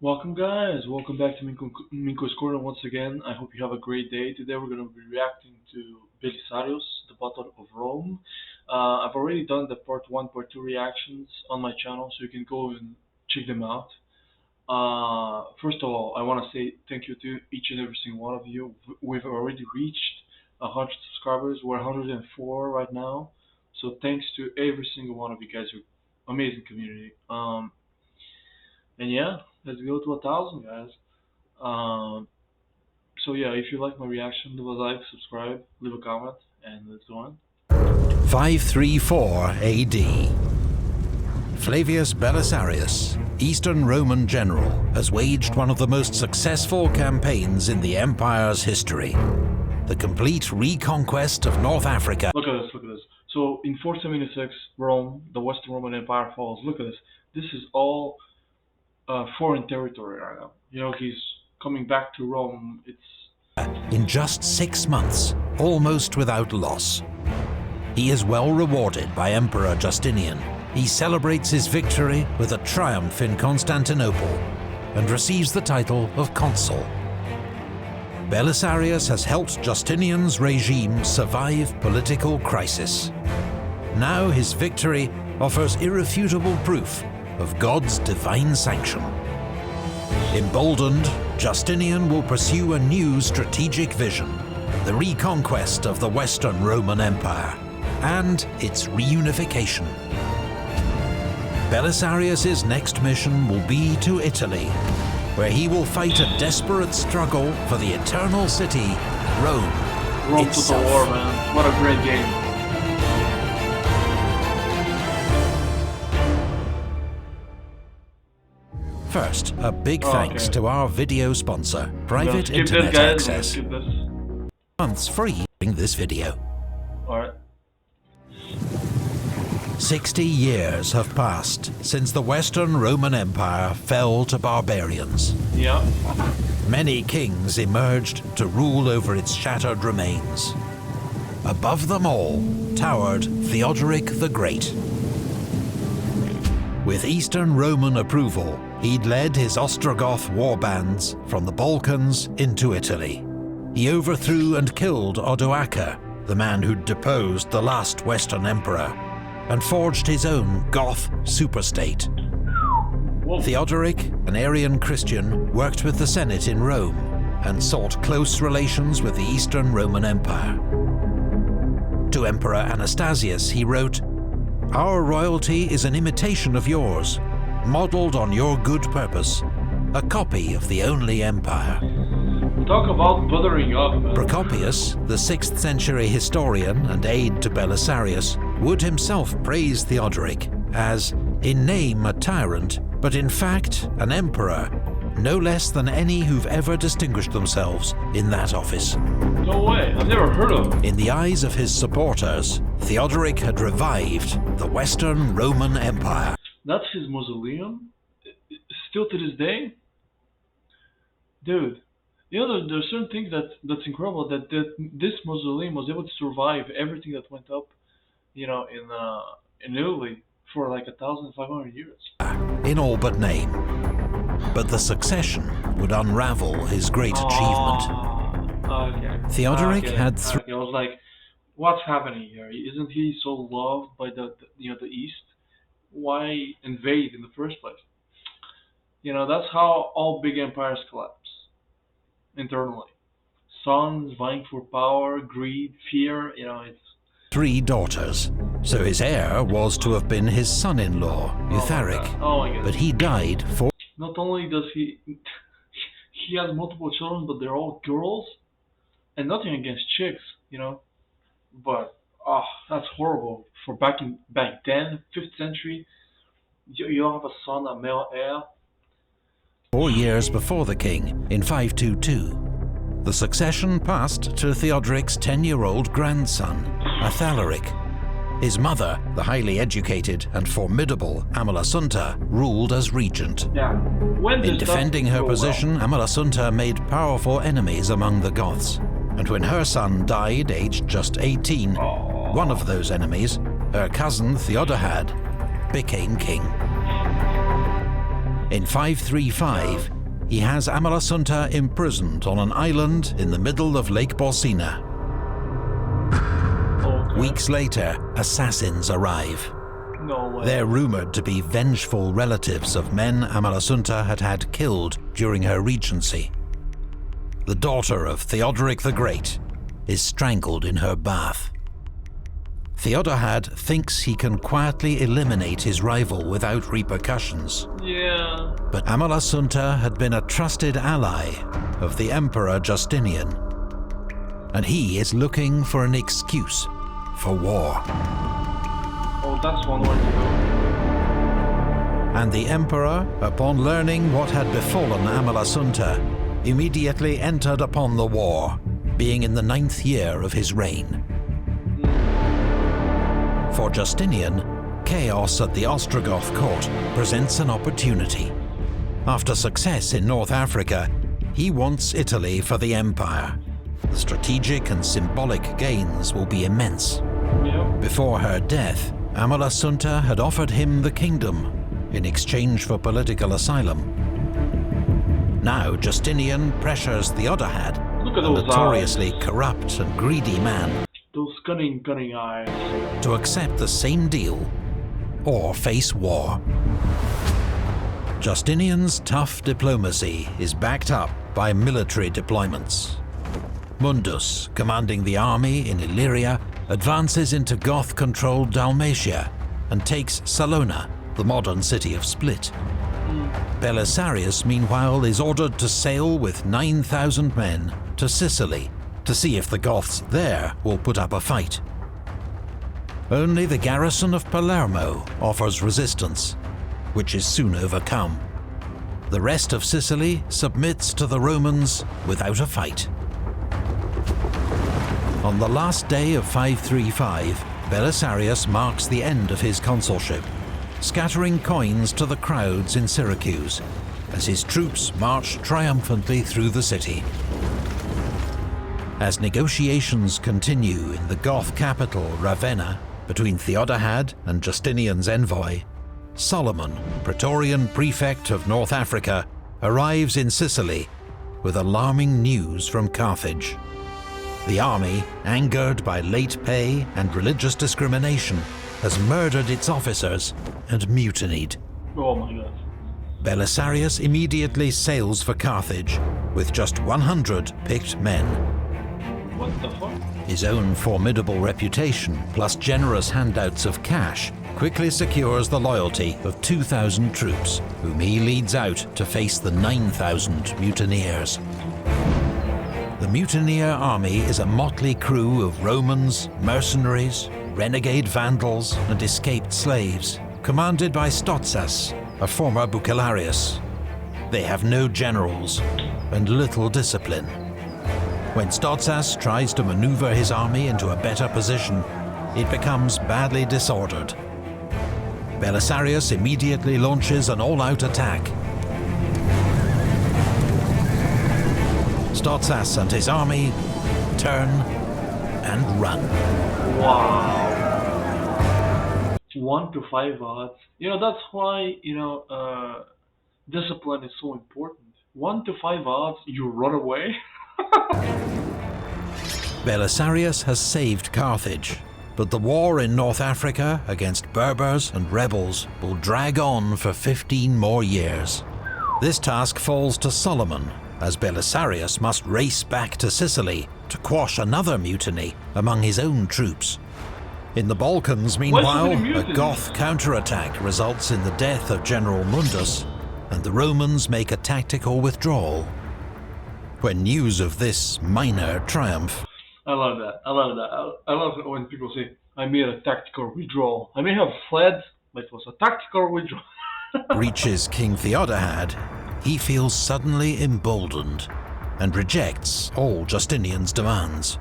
Welcome, guys. Welcome back to Minko's Corner once again. I hope you have a great day. Today we're going to be reacting to Belisarius, the Battle of Rome. I've already done the part 1, part 2 reactions on my channel, so you can go and check them out. First of all, I want to say thank you to each and every single one of you. We've already reached 100 subscribers. We're 104 right now. So thanks to every single one of you guys. You're amazing community. And yeah, let's go to 1,000, guys. Um, so yeah, if you like my reaction, leave a like, subscribe, leave a comment, and let's go on. 534 AD. Flavius Belisarius, Eastern Roman general, has waged one of the most successful campaigns in the empire's history. The complete reconquest of North Africa. Look at this, look at this. So in 476, Rome, the Western Roman Empire falls. Look at this. This is all foreign territory right now. You know, he's coming back to Rome. In just 6 months, almost without loss. He is well rewarded by Emperor Justinian. He celebrates his victory with a triumph in Constantinople and receives the title of consul. Belisarius has helped Justinian's regime survive political crisis. Now his victory offers irrefutable proof of God's divine sanction. Emboldened, Justinian will pursue a new strategic vision, the reconquest of the Western Roman Empire and its reunification. Belisarius's next mission will be to Italy, where he will fight a desperate struggle for the eternal city, Rome itself. To the war, man. What a great game. First, a big thanks to our video sponsor, Private Internet Access. Months free in this video. Alright. 60 years have passed since the Western Roman Empire fell to barbarians. Yeah. Many kings emerged to rule over its shattered remains. Above them all towered Theodoric the Great. With Eastern Roman approval, he'd led his Ostrogoth warbands from the Balkans into Italy. He overthrew and killed Odoacer, the man who'd deposed the last Western emperor, and forged his own Goth superstate. Whoa. Theodoric, an Arian Christian, worked with the Senate in Rome and sought close relations with the Eastern Roman Empire. To Emperor Anastasius, he wrote, "Our royalty is an imitation of yours, modeled on your good purpose, a copy of the only empire." Talk about buttering up, man. Procopius, the 6th century historian and aide to Belisarius, would himself praise Theodoric as, in name a tyrant, but in fact an emperor, no less than any who've ever distinguished themselves in that office. No way, I've never heard of him. In the eyes of his supporters, Theodoric had revived the Western Roman Empire. That's his mausoleum? Still to this day? Dude, you know, there's certain things that's incredible, that this mausoleum was able to survive everything that went up, you know, in Italy for like 1,500 years. In all but name. But the succession would unravel his great achievement. Okay. Theodoric had I was like, what's happening here? Isn't he so loved by the East? Why invade in the first place? You know, that's how all big empires collapse. Internally. Sons vying for power, greed, fear, you know, it's... 3 daughters, so his heir was to have been his son-in-law, Eutharic. Oh my God. But he died for... Not only does he has multiple children, but they're all girls, and nothing against chicks, you know, but that's horrible. For back then, 5th century, you don't have a son, a male heir. 4 years before the king, in 522. The succession passed to Theodoric's 10-year-old grandson, Athalaric. His mother, the highly educated and formidable Amalasuntha, ruled as regent. Yeah. In defending her position, Amalasuntha made powerful enemies among the Goths, and when her son died aged just 18, one of those enemies, her cousin Theodahad, became king. In 535, he has Amalasuntha imprisoned on an island in the middle of Lake Bolsena. Okay. Weeks later, assassins arrive. No way. They're rumored to be vengeful relatives of men Amalasuntha had killed during her regency. The daughter of Theodoric the Great is strangled in her bath. Theodahad thinks he can quietly eliminate his rival without repercussions. Yeah. But Amalasuntha had been a trusted ally of the Emperor Justinian, and he is looking for an excuse for war. Oh, that's one way to go. And the Emperor, upon learning what had befallen Amalasuntha, immediately entered upon the war, being in the 9th year of his reign. For Justinian, chaos at the Ostrogoth court presents an opportunity. After success in North Africa, he wants Italy for the empire. The strategic and symbolic gains will be immense. Yep. Before her death, Amalasuntha had offered him the kingdom in exchange for political asylum. Now Justinian pressures Theodahad, Look at a those notoriously eyes. corrupt and greedy man, Those cunning eyes. to accept the same deal or face war. Justinian's tough diplomacy is backed up by military deployments. Mundus, commanding the army in Illyria, advances into Goth-controlled Dalmatia and takes Salona, the modern city of Split. Belisarius, meanwhile, is ordered to sail with 9,000 men to Sicily to see if the Goths there will put up a fight. Only the garrison of Palermo offers resistance, which is soon overcome. The rest of Sicily submits to the Romans without a fight. On the last day of 535, Belisarius marks the end of his consulship, scattering coins to the crowds in Syracuse as his troops march triumphantly through the city. As negotiations continue in the Goth capital Ravenna between Theodahad and Justinian's envoy, Solomon, Praetorian prefect of North Africa, arrives in Sicily with alarming news from Carthage. The army, angered by late pay and religious discrimination, has murdered its officers and mutinied. Oh my god. Belisarius immediately sails for Carthage with just 100 picked men. What the fuck? His own formidable reputation, plus generous handouts of cash, quickly secures the loyalty of 2,000 troops, whom he leads out to face the 9,000 mutineers. The mutineer army is a motley crew of Romans, mercenaries, renegade Vandals, and escaped slaves, commanded by Stotzas, a former Belisarius. They have no generals and little discipline. When Stotzas tries to maneuver his army into a better position, it becomes badly disordered. Belisarius immediately launches an all-out attack. Stotzas and his army turn and run. Wow. 1 to 5 odds. You know, that's why, discipline is so important. 1 to 5 odds, you run away. Belisarius has saved Carthage, but the war in North Africa against Berbers and rebels will drag on for 15 more years. This task falls to Solomon, as Belisarius must race back to Sicily to quash another mutiny among his own troops. In the Balkans, meanwhile, a Goth counterattack results in the death of General Mundus, and the Romans make a tactical withdrawal. When news of this minor triumph I love that. I love it when people say, I made a tactical withdrawal. I may have fled, but it was a tactical withdrawal. reaches King Theodahad, he feels suddenly emboldened and rejects all Justinian's demands.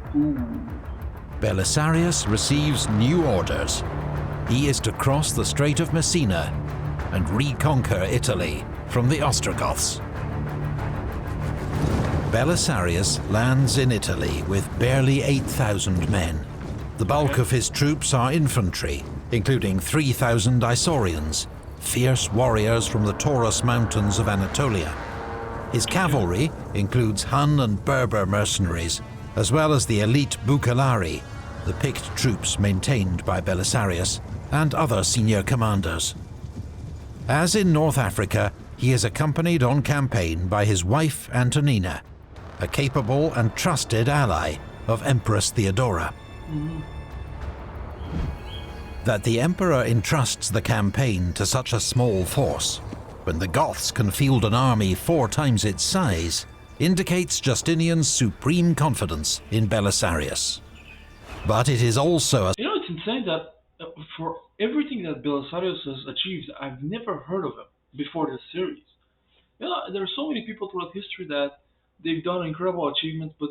Belisarius receives new orders. He is to cross the Strait of Messina and reconquer Italy from the Ostrogoths. Belisarius lands in Italy with barely 8,000 men. The bulk of his troops are infantry, including 3,000 Isaurians, fierce warriors from the Taurus Mountains of Anatolia. His cavalry includes Hun and Berber mercenaries, as well as the elite Bucellari, the picked troops maintained by Belisarius, and other senior commanders. As in North Africa, he is accompanied on campaign by his wife Antonina, a capable and trusted ally of Empress Theodora. That the emperor entrusts the campaign to such a small force, when the Goths can field an army 4 times its size, indicates Justinian's supreme confidence in Belisarius. But it is also a... You know, it's insane that for everything that Belisarius has achieved, I've never heard of him before this series. You know, there are so many people throughout history that they've done incredible achievements, but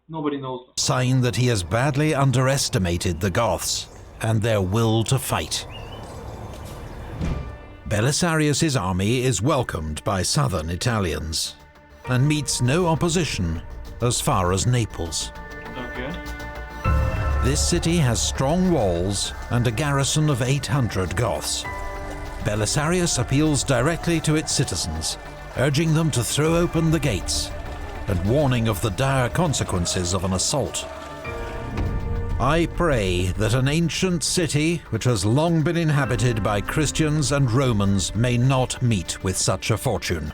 nobody knows them. Sign that he has badly underestimated the Goths and their will to fight. Belisarius's army is welcomed by southern Italians and meets no opposition as far as Naples. Okay. This city has strong walls and a garrison of 800 Goths. Belisarius appeals directly to its citizens, urging them to throw open the gates and warning of the dire consequences of an assault. I pray that an ancient city which has long been inhabited by Christians and Romans may not meet with such a fortune,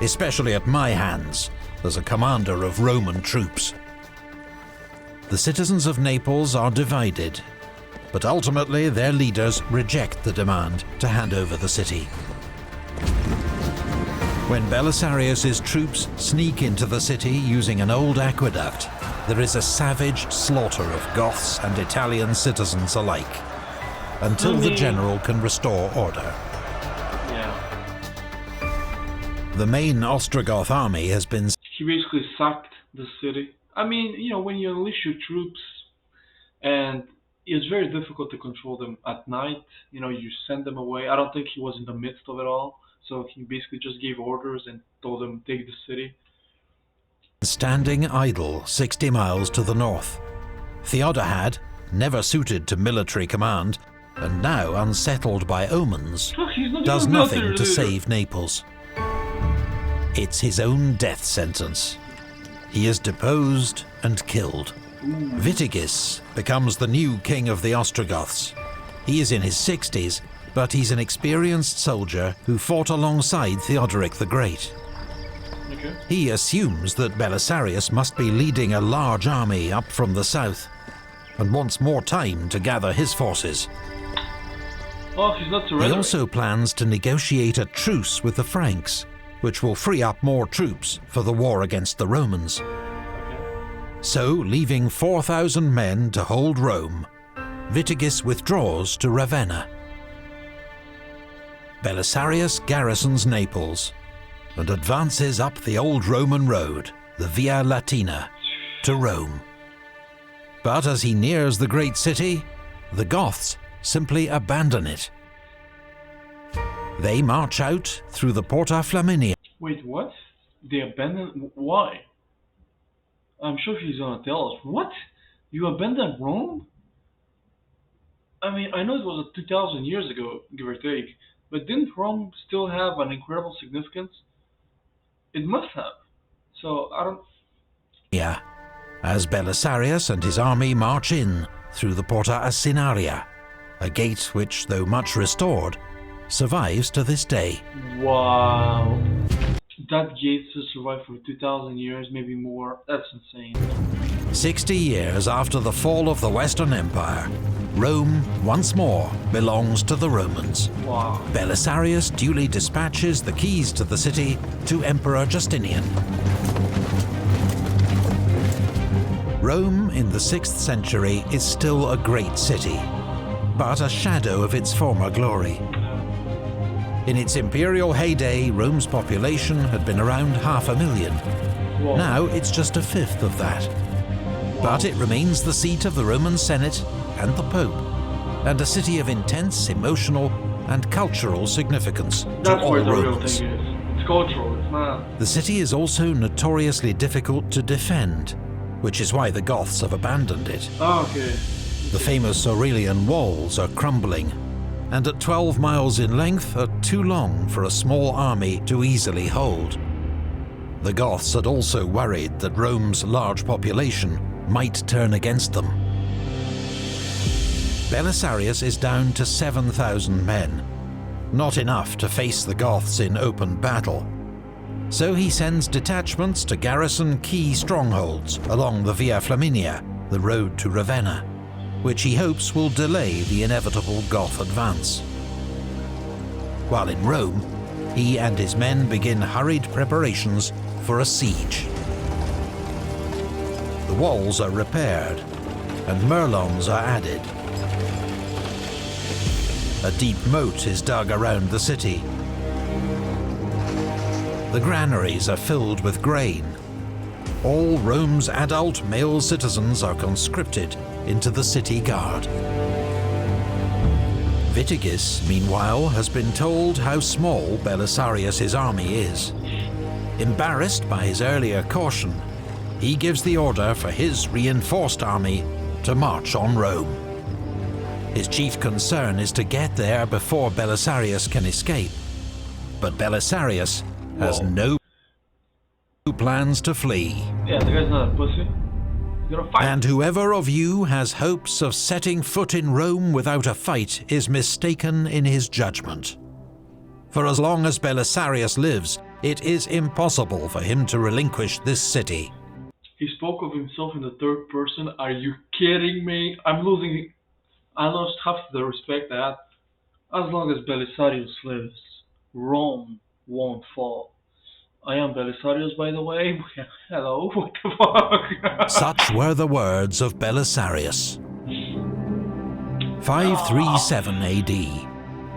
especially at my hands as a commander of Roman troops. The citizens of Naples are divided, but ultimately their leaders reject the demand to hand over the city. When Belisarius's troops sneak into the city using an old aqueduct, there is a savage slaughter of Goths and Italian citizens alike, until the general can restore order. Yeah. The main Ostrogoth army has been... He basically sacked the city. I mean, you know, when you unleash your troops, and it's very difficult to control them at night, you know, you send them away. I don't think he was in the midst of it all, so he basically just gave orders and told them, take the city. Standing idle 60 miles to the north. Theodahad, never suited to military command, and now unsettled by omens, does nothing to save Naples. It's his own death sentence. He is deposed and killed. Witigis becomes the new king of the Ostrogoths. He is in his 60s, but he's an experienced soldier who fought alongside Theodoric the Great. Okay. He assumes that Belisarius must be leading a large army up from the south, and wants more time to gather his forces. Oh, he's not surrendering. He also plans to negotiate a truce with the Franks, which will free up more troops for the war against the Romans. So, leaving 4,000 men to hold Rome, Witigis withdraws to Ravenna. Belisarius garrisons Naples and advances up the old Roman road, the Via Latina, to Rome. But as he nears the great city, the Goths simply abandon it. They march out through the Porta Flaminia. Wait, what? They abandoned? Why? I'm sure he's gonna tell us. What? You abandoned Rome? I mean, I know it was 2,000 years ago, give or take, but didn't Rome still have an incredible significance? It must have. So, I don't... Yeah, as Belisarius and his army march in through the Porta Asinaria, a gate which, though much restored, survives to this day. Wow. That gate has survived for 2,000 years, maybe more. That's insane. 60 years after the fall of the Western Empire, Rome once more belongs to the Romans. Wow. Belisarius duly dispatches the keys to the city to Emperor Justinian. Rome in the 6th century is still a great city, but a shadow of its former glory. In its imperial heyday, Rome's population had been around 500,000. Whoa. Now it's just a fifth of that. But it remains the seat of the Roman Senate and the Pope, and a city of intense emotional and cultural significance That's to all where the real Romans. thing is. It's cultural, it's not... The city is also notoriously difficult to defend, which is why the Goths have abandoned it. Oh, okay. The famous Aurelian walls are crumbling, and at 12 miles in length are too long for a small army to easily hold. The Goths had also worried that Rome's large population might turn against them. Belisarius is down to 7,000 men, not enough to face the Goths in open battle. So he sends detachments to garrison key strongholds along the Via Flaminia, the road to Ravenna, which he hopes will delay the inevitable Goth advance. While in Rome, he and his men begin hurried preparations for a siege. The walls are repaired, and merlons are added. A deep moat is dug around the city. The granaries are filled with grain. All Rome's adult male citizens are conscripted into the city guard. Witigis, meanwhile, has been told how small Belisarius' army is. Embarrassed by his earlier caution, he gives the order for his reinforced army to march on Rome. His chief concern is to get there before Belisarius can escape. But Belisarius has no plans to flee. Yeah, the guy's not a pussy. He's gonna fight. And whoever of you has hopes of setting foot in Rome without a fight is mistaken in his judgment. For as long as Belisarius lives, it is impossible for him to relinquish this city. He spoke of himself in the third person. Are you kidding me? I lost half the respect I had. As long as Belisarius lives, Rome won't fall. I am Belisarius, by the way. Hello, what the fuck? Such were the words of Belisarius. 537 AD.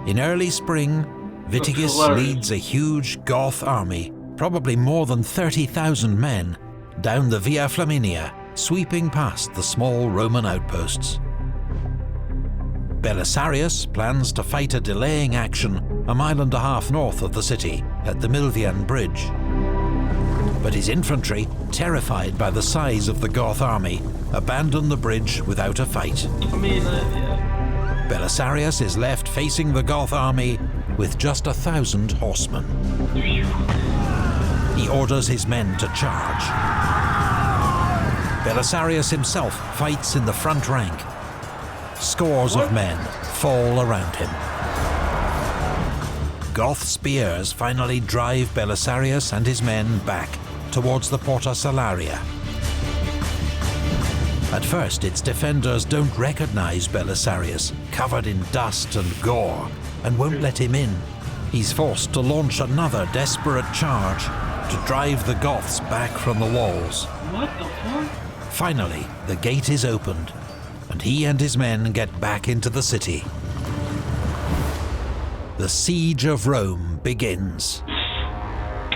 In early spring, Witigis leads a huge Goth army, probably more than 30,000 men, down the Via Flaminia, sweeping past the small Roman outposts. Belisarius plans to fight a delaying action a mile and a half north of the city, at the Milvian Bridge. But his infantry, terrified by the size of the Goth army, abandon the bridge without a fight. Yeah. Belisarius is left facing the Goth army with just 1,000 horsemen. He orders his men to charge. Belisarius himself fights in the front rank. Scores of men fall around him. Goth spears finally drive Belisarius and his men back towards the Porta Salaria. At first, its defenders don't recognize Belisarius, covered in dust and gore, and won't let him in. He's forced to launch another desperate charge to drive the Goths back from the walls. What the fuck? Finally, the gate is opened, and he and his men get back into the city. The siege of Rome begins.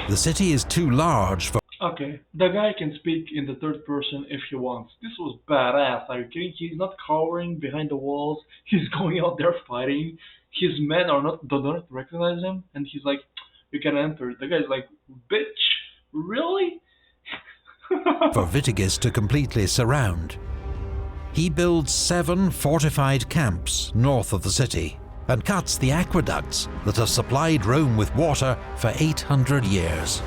The city is too large for... Okay, the guy can speak in the third person if he wants. This was badass. Are you kidding? He's not cowering behind the walls. He's going out there fighting. His men do not recognize him, and he's like, "You can enter." The guy's like, "Bitch, really?" for Witigis to completely surround. He builds 7 fortified camps north of the city and cuts the aqueducts that have supplied Rome with water for 800 years.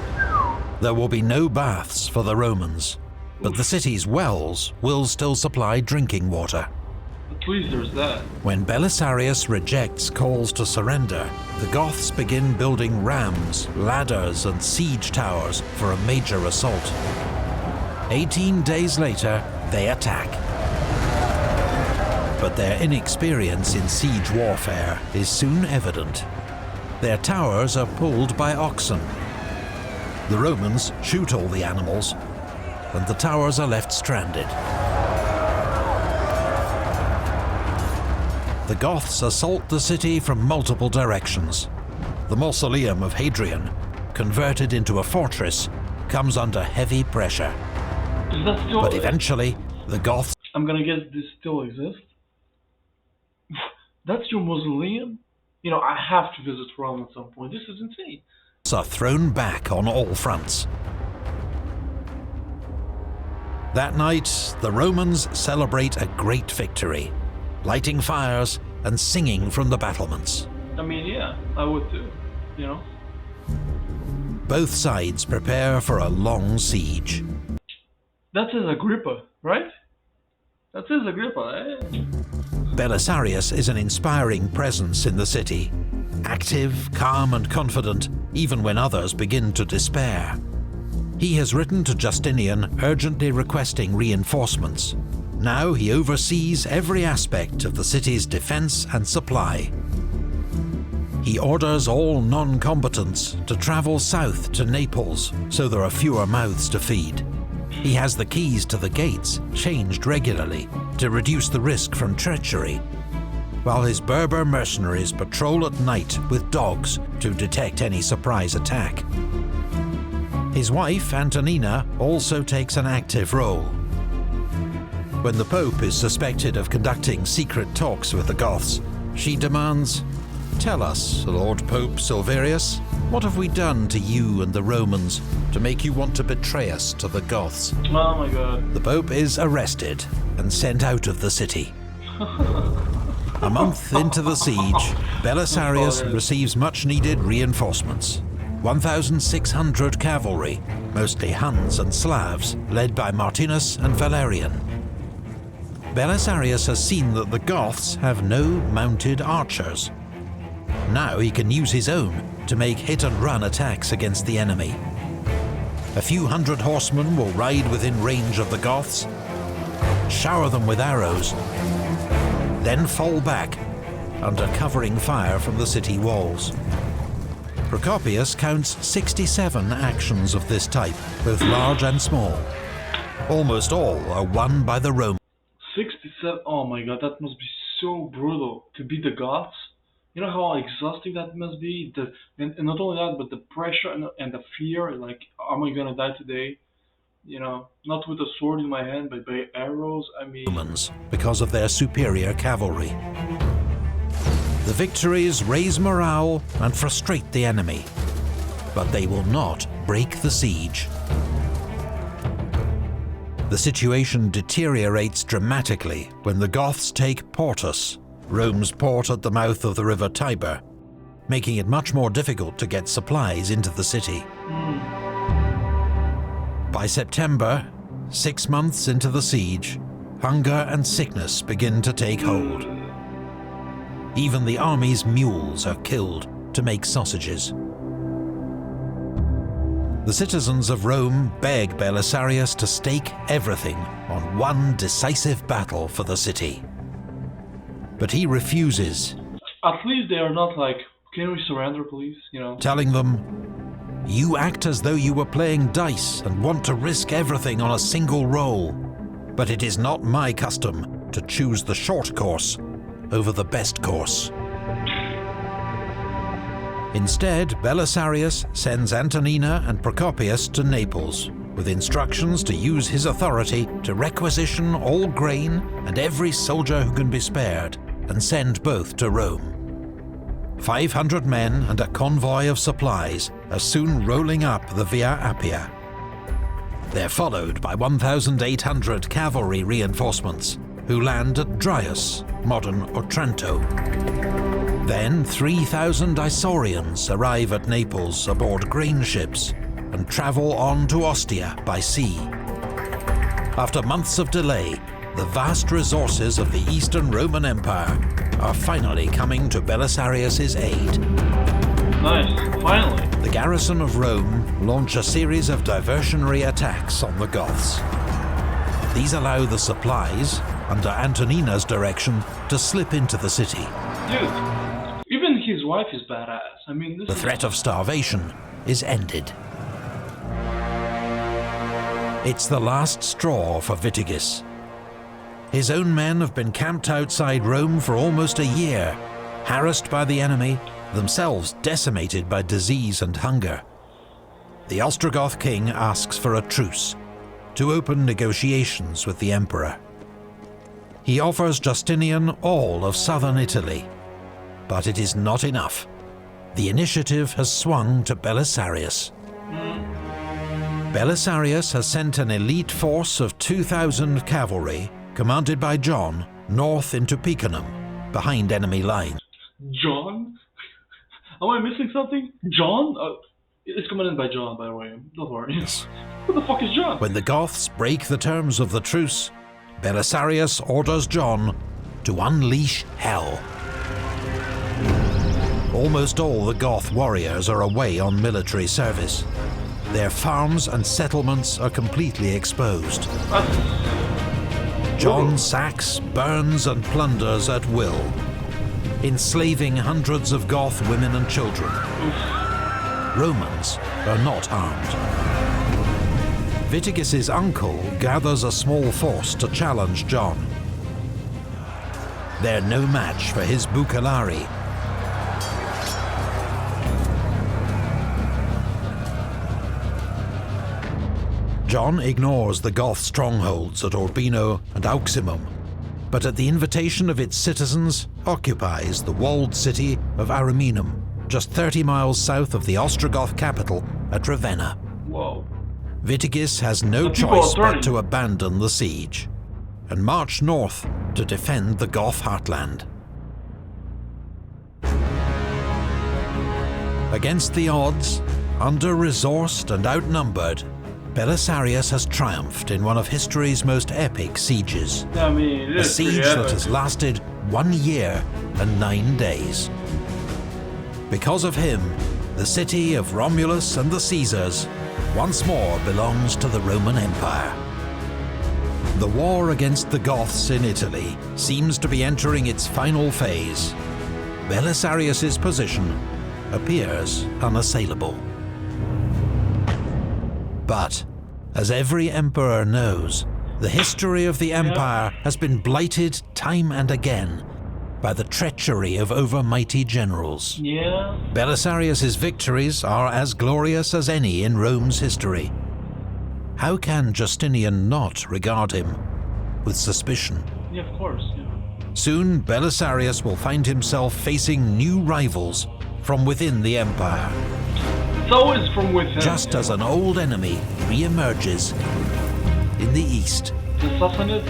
There will be no baths for the Romans, but the city's wells will still supply drinking water. At least there's that. When Belisarius rejects calls to surrender, the Goths begin building rams, ladders, and siege towers for a major assault. 18 days later, they attack. But their inexperience in siege warfare is soon evident. Their towers are pulled by oxen. The Romans shoot all the animals, and the towers are left stranded. The Goths assault the city from multiple directions. The mausoleum of Hadrian, converted into a fortress, comes under heavy pressure. Is that still... But eventually, the Goths... I'm gonna guess this still exists. That's your mausoleum? You know, I have to visit Rome at some point. This is insane. are thrown back on all fronts. That night, the Romans celebrate a great victory, lighting fires and singing from the battlements. I mean, yeah, I would too, you know? Both sides prepare for a long siege. That is Agrippa, right? That is Agrippa, eh? Belisarius is an inspiring presence in the city, active, calm and confident, even when others begin to despair. He has written to Justinian urgently requesting reinforcements. Now he oversees every aspect of the city's defense and supply. He orders all non-combatants to travel south to Naples, so there are fewer mouths to feed. He has the keys to the gates changed regularly to reduce the risk from treachery, while his Berber mercenaries patrol at night with dogs to detect any surprise attack. His wife, Antonina, also takes an active role. When the Pope is suspected of conducting secret talks with the Goths, she demands, "Tell us, Lord Pope Silverius, what have we done to you and the Romans to make you want to betray us to the Goths?" Oh my god. The Pope is arrested and sent out of the city. A month into the siege, Belisarius receives much-needed reinforcements. 1,600 cavalry, mostly Huns and Slavs, led by Martinus and Valerian. Belisarius has seen that the Goths have no mounted archers. Now he can use his own to make hit-and-run attacks against the enemy. A few hundred horsemen will ride within range of the Goths, shower them with arrows, then fall back under covering fire from the city walls. Procopius counts 67 actions of this type, both large and small. Almost all are won by the Romans. 67, oh my god, that must be so brutal to beat the Goths. You know how exhausting that must be? And not only that, but the pressure and the fear, like, am I gonna die today? You know, not with a sword in my hand, but by arrows, I mean... Romans, because of their superior cavalry. The victories raise morale and frustrate the enemy, but they will not break the siege. The situation deteriorates dramatically when the Goths take Portus, Rome's port at the mouth of the river Tiber, making it much more difficult to get supplies into the city. By September, 6 months into the siege, hunger and sickness begin to take hold. Even the army's mules are killed to make sausages. The citizens of Rome beg Belisarius to stake everything on one decisive battle for the city. But he refuses. At least they are not like, can we surrender please, you know? Telling them, "You act as though you were playing dice and want to risk everything on a single roll. But it is not my custom to choose the short course over the best course." Instead, Belisarius sends Antonina and Procopius to Naples, with instructions to use his authority to requisition all grain and every soldier who can be spared, and send both to Rome. 500 men and a convoy of supplies are soon rolling up the Via Appia. They're followed by 1,800 cavalry reinforcements, who land at Dryas, modern Otranto. Then 3,000 Isaurians arrive at Naples aboard grain ships and travel on to Ostia by sea. After months of delay, the vast resources of the Eastern Roman Empire are finally coming to Belisarius' aid. Nice, finally. The garrison of Rome launch a series of diversionary attacks on the Goths. These allow the supplies, under Antonina's direction, to slip into the city. Dude, even his wife is badass. I mean, The threat of starvation is ended. It's the last straw for Witigis. His own men have been camped outside Rome for almost a year, harassed by the enemy, themselves decimated by disease and hunger. The Ostrogoth king asks for a truce, to open negotiations with the emperor. He offers Justinian all of southern Italy, but it is not enough. The initiative has swung to Belisarius. Belisarius has sent an elite force of 2,000 cavalry, commanded by John, north into Picenum, behind enemy lines. John? Am I missing something? John? It's commanded by John, by the way. Don't worry. Who the fuck is John? When the Goths break the terms of the truce, Belisarius orders John to unleash hell. Almost all the Goth warriors are away on military service. Their farms and settlements are completely exposed. John sacks, burns and plunders at will, enslaving hundreds of Goth women and children. Romans are not armed. Vitigis's uncle gathers a small force to challenge John. They're no match for his bucellari. John ignores the Goth strongholds at Urbino and Auximum, but at the invitation of its citizens, occupies the walled city of Ariminum, just 30 miles south of the Ostrogoth capital at Ravenna. Whoa. Vitigis has no choice but to abandon the siege and march north to defend the Goth heartland. Against the odds, under-resourced and outnumbered, Belisarius has triumphed in one of history's most epic sieges. I mean, a siege that has lasted 1 year and 9 days. Because of him, the city of Romulus and the Caesars once more belongs to the Roman Empire. The war against the Goths in Italy seems to be entering its final phase. Belisarius's position appears unassailable. But, as every emperor knows, the history of the empire has been blighted time and again by the treachery of overmighty generals. Belisarius's victories are as glorious as any in Rome's history. How can Justinian not regard him with suspicion? Yeah, of course. Soon, Belisarius will find himself facing new rivals from within the empire. It's always from within. Just as an old enemy re-emerges in the east. The Sassanid?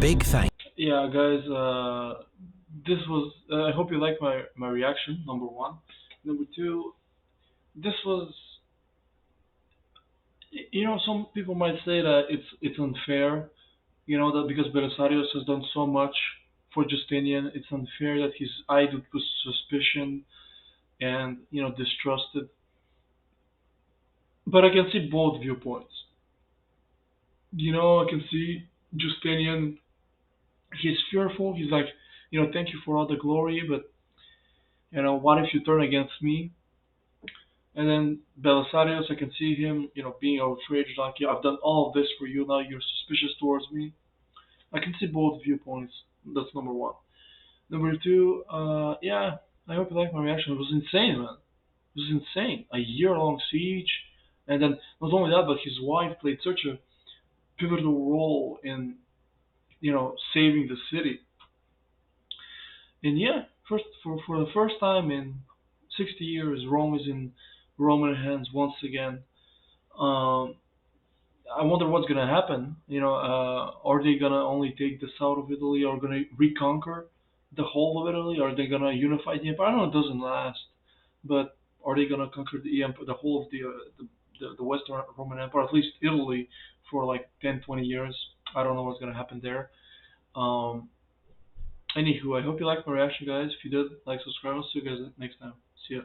Big thanks. Yeah, guys, this was, I hope you liked my reaction, number one. Number two, this was, you know, some people might say that it's unfair, you know, that because Belisarius has done so much for Justinian, it's unfair that he's eyed with suspicion and, you know, distrusted. But I can see both viewpoints. You know, I can see Justinian, he's fearful. He's like, you know, thank you for all the glory, but, you know, what if you turn against me? And then Belisarius, I can see him, you know, being outraged, like, yeah, I've done all of this for you, now you're suspicious towards me. I can see both viewpoints. That's number one. Number two, yeah, I hope you like my reaction. It was insane, man. It was insane. A year-long siege, and then not only that, but his wife played such a pivotal role in, you know, saving the city. And yeah, for the first time in 60 years, Rome is in Roman hands once again. I wonder what's gonna happen. You know, are they gonna only take the south of Italy, or gonna reconquer the whole of Italy? Are they gonna unify the empire? I know it doesn't last, but are they gonna conquer the whole of the Western Roman Empire, at least Italy, for like 10, 20 years? I don't know what's gonna happen there. Anywho, I hope you liked my reaction, guys. If you did, like, subscribe, and see you guys next time. See ya.